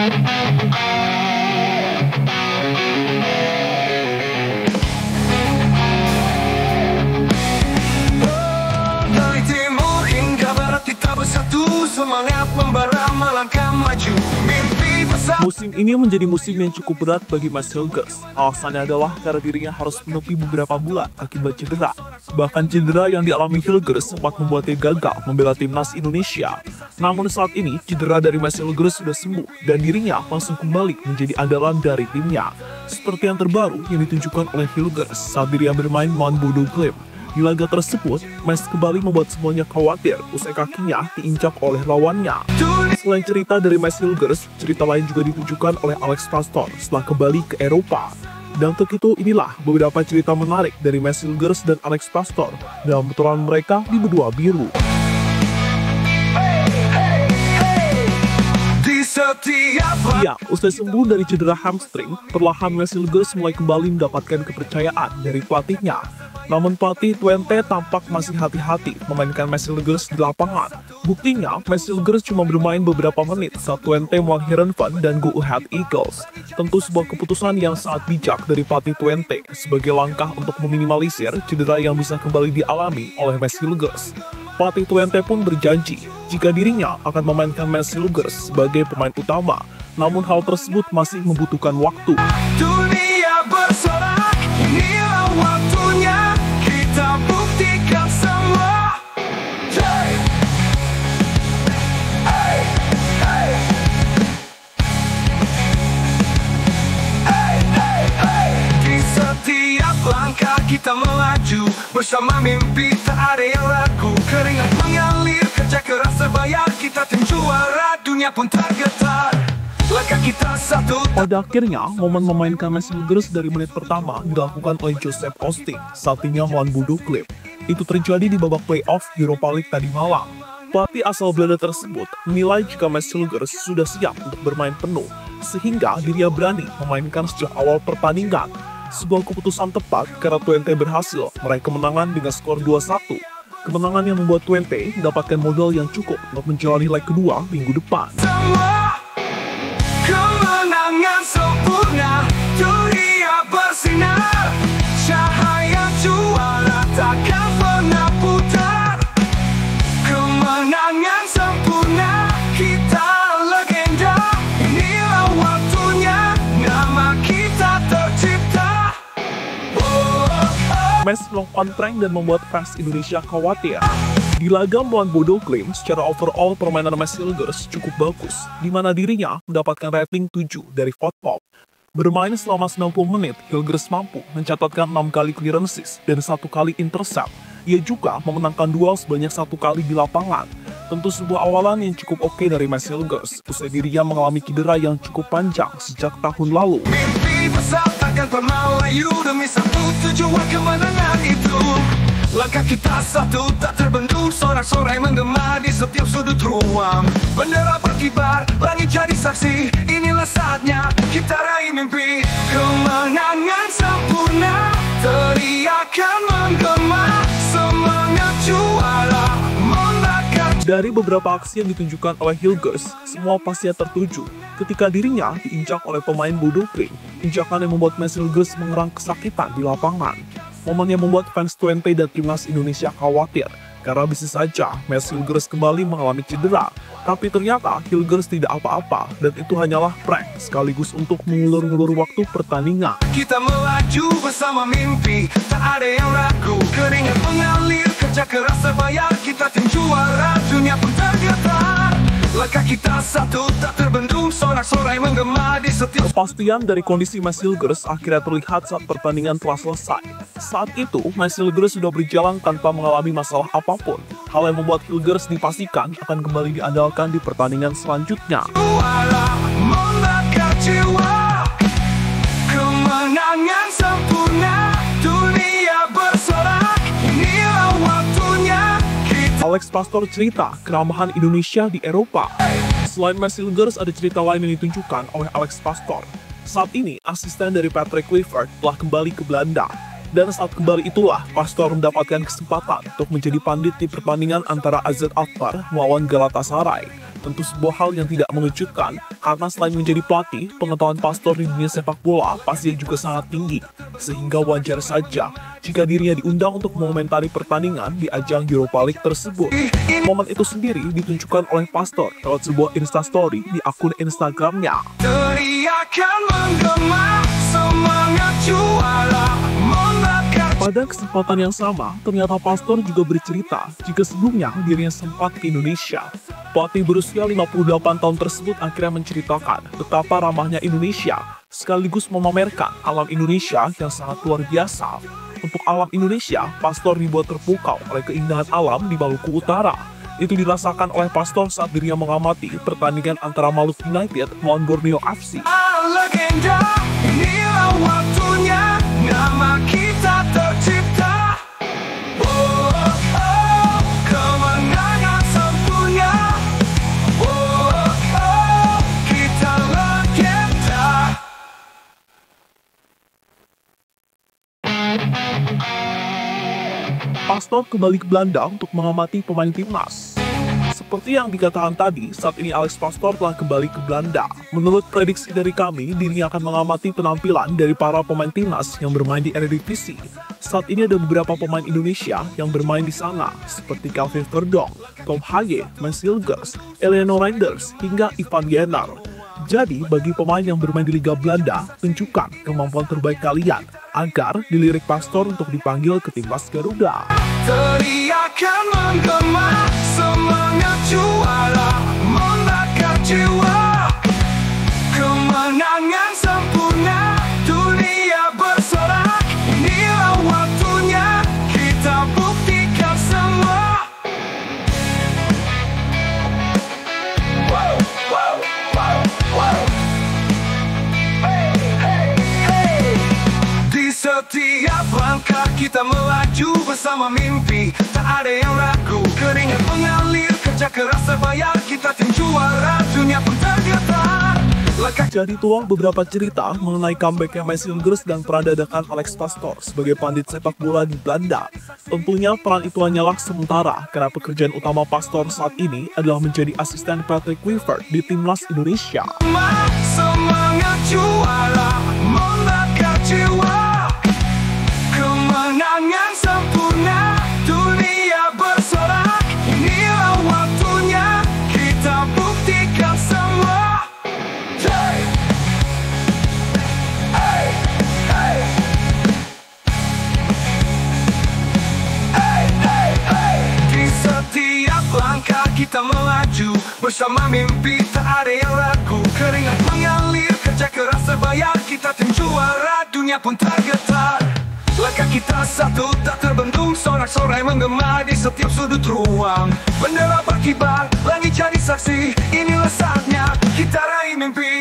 Dari timur hingga barat kita bersatu, semangat membara melangkah maju, mimpi besar. Musim ini menjadi musim yang cukup berat bagi Mas Hilgers. Alasannya adalah karena dirinya harus menepi beberapa bulan akibat cedera. Bahkan cedera yang dialami Hilgers sempat membuatnya gagal membela timnas Indonesia. Namun saat ini cedera dari Mas Hilgers sudah sembuh dan dirinya langsung kembali menjadi andalan dari timnya. Seperti yang terbaru yang ditunjukkan oleh Hilgers saat dirinya bermain melawan Bodo Glimt. Di laga tersebut, Mas kembali membuat semuanya khawatir usai kakinya diinjak oleh lawannya. Selain cerita dari Mas Hilgers, cerita lain juga ditunjukkan oleh Alex Pastoor setelah kembali ke Eropa. Dan untuk itu inilah beberapa cerita menarik dari Mas Hilgers dan Alex Pastoor dalam petualangan mereka di Berdua Biru. Ya, usai sembuh dari cedera hamstring, perlahan Mas Hilgers mulai kembali mendapatkan kepercayaan dari pelatihnya. Namun pelatih Twente tampak masih hati-hati memainkan Mas Hilgers di lapangan. Buktinya, Mas Hilgers cuma bermain beberapa menit saat Twente melawan Heerenveen dan Go Ahead Eagles. Tentu sebuah keputusan yang sangat bijak dari pelatih Twente sebagai langkah untuk meminimalisir cedera yang bisa kembali dialami oleh Mas Hilgers. Pelatih Twente pun berjanji jika dirinya akan memainkan Mas Hilgers sebagai pemain utama. Namun hal tersebut masih membutuhkan waktu. Dunia bersorak, inilah waktunya kita buktikan semua. Hey, hey, hey, hey, hey, hey. Di setiap langkah kita melaju, bersama mimpi tak ada yang ragu. Keringat mengalir, kerja keras terbayar, kita tim juara, dunia pun tergetar. Langkah kita satu. Pada akhirnya, momen memainkan Mas Hilgers dari menit pertama dilakukan oleh Joseph Osting saat timnya melawan Bodo Glimt. Itu terjadi di babak playoff Europa League tadi malam. Pelatih asal Belanda tersebut menilai jika Mas Hilgers sudah siap untuk bermain penuh, sehingga dirinya berani memainkan sejak awal pertandingan. Sebuah keputusan tepat karena Twente berhasil meraih kemenangan dengan skor 2-1. Kemenangan yang membuat Twente mendapatkan modal yang cukup untuk menjalani leg kedua minggu depan. Kemenangan sempurna, dunia bersinar, cahaya juara takkan pernah putar. Kemenangan sempurna, kita legenda, inilah waktunya, nama kita tercipta. Mes melakukan prank dan membuat fans Indonesia khawatir. Di laga melawan Bodo Glimt, secara overall permainan Mas Hilgers cukup bagus, di mana dirinya mendapatkan rating 7 dari VotePop. Bermain selama 90 menit, Hilgers mampu mencatatkan 6 kali clearances dan 1 kali intercept. Ia juga memenangkan duel sebanyak 1 kali di lapangan. Tentu sebuah awalan yang cukup oke dari Mas Hilgers, usai dirinya mengalami cedera yang cukup panjang sejak tahun lalu. Mimpi besar takkan pernah layu, demi satu tujuan kemenangan itu. Langkah kita satu tak terbendung, sorak-sorai menggema di setiap sudut ruang. Bendera berkibar, langit jadi saksi, inilah saatnya kita raih mimpi. Kemenangan sempurna, teriakan menggema, semangat juara membakar. Dari beberapa aksi yang ditunjukkan oleh Hilgers, semua pastinya tertuju ketika dirinya diinjak oleh pemain Bodo Glimt. Injakan yang membuat Mas Hilgers mengerang kesakitan di lapangan. Momen yang membuat fans Twente dan timnas Indonesia khawatir karena bisa saja Mas Hilgers kembali mengalami cedera. Tapi ternyata Hilgers tidak apa-apa dan itu hanyalah prank sekaligus untuk mengulur-ulur waktu pertandingan. Kita melaju bersama mimpi, tak ada yang ragu. Keringat mengalir, kerja keras terbayar, kita tim juara, dunia pun tergetar. Langkah kita satu tak terbendung, sorak-sorai menggema di setiap. Kepastian dari kondisi Mas Hilgers akhirnya terlihat saat pertandingan telah selesai. Saat itu, Mas Hilgers sudah berjalan tanpa mengalami masalah apapun. Hal yang membuat Hilgers dipastikan akan kembali diandalkan di pertandingan selanjutnya. Juara membakar jiwa, kemenangan sempurna, dunia bersorak, inilah waktunya. Alex Pastoor cerita keramahan Indonesia di Eropa. Selain Mas Hilgers, ada cerita lain yang ditunjukkan oleh Alex Pastoor. Saat ini, asisten dari Patrick Kluivert telah kembali ke Belanda. Dan saat kembali itulah, Pastoor mendapatkan kesempatan untuk menjadi pandit di pertandingan antara AZ Alkmaar melawan Galatasaray. Tentu sebuah hal yang tidak mengejutkan, karena selain menjadi pelatih, pengetahuan Pastor di dunia sepak bola pastinya juga sangat tinggi, sehingga wajar saja jika dirinya diundang untuk mengomentari pertandingan di ajang Europa League tersebut. Momen itu sendiri ditunjukkan oleh Pastor lewat sebuah instastory di akun Instagramnya. Teriakan menggema, semangat juara, membakar. Pada kesempatan yang sama, ternyata Pastor juga bercerita jika sebelumnya dirinya sempat ke Indonesia. Pelatih berusia 58 tahun tersebut akhirnya menceritakan betapa ramahnya Indonesia, sekaligus memamerkan alam Indonesia yang sangat luar biasa. Untuk alam Indonesia, Pastor dibuat terpukau oleh keindahan alam di Maluku Utara. Itu dirasakan oleh Pastor saat dirinya mengamati pertandingan antara Maluku United melawan Borneo FC. Legenda, inilah waktunya, nama kita tercipta. Oh, oh, kemenangan sempurna. Oh, oh, kita legenda. Pastor kembali ke Belanda untuk mengamati pemain timnas. Seperti yang dikatakan tadi, saat ini Alex Pastor telah kembali ke Belanda. Menurut prediksi dari kami, dirinya akan mengamati penampilan dari para pemain timnas yang bermain di Eredivisie. Saat ini ada beberapa pemain Indonesia yang bermain di sana, seperti Calvin Verdong, Tom Haye, Mens Hilgers, Eleanor Reinders, hingga Ivan Jenner. Jadi, bagi pemain yang bermain di Liga Belanda, tunjukkan kemampuan terbaik kalian agar dilirik Pastor untuk dipanggil ke timnas Garuda. Teriakan menggema, semangat juara, membakar jiwa. Kemenangan sempurna, dunia bersorak. Inilah waktunya, kita buktikan semua. Wow, wow, wow, wow. Hey, hey, hey. Di setiap langkah kita melaju bersama mimpi, tak ada yang ragu. Keringat mengalir, kerja keras terbayar, kita tim juara, dunia pun tergetar. Jadi itulah beberapa cerita mengenai comebacknya Mens Hilgers dan peran dadakan Alex Pastor sebagai pandit sepak bola di Belanda. Tentunya peran itu hanyalah sementara, karena pekerjaan utama Pastor saat ini adalah menjadi asisten Patrick Kluivert di timnas Indonesia. Semangat juara, membakar jiwa. Kemenangan sempurna, dunia bersorak. Inilah waktunya, kita buktikan semua. Hey, hey, hey. Hey, hey, hey. Di setiap langkah kita melaju bersama mimpi, tak ada yang ragu. Keringat mengalir, kerja keras terbayar, kita tim juara, dunia pun tergetar. Langkah kita satu, tak terbendung, sorak-sorai menggema di setiap sudut ruang. Bendera berkibar, langit jadi saksi, inilah saatnya kita raih mimpi.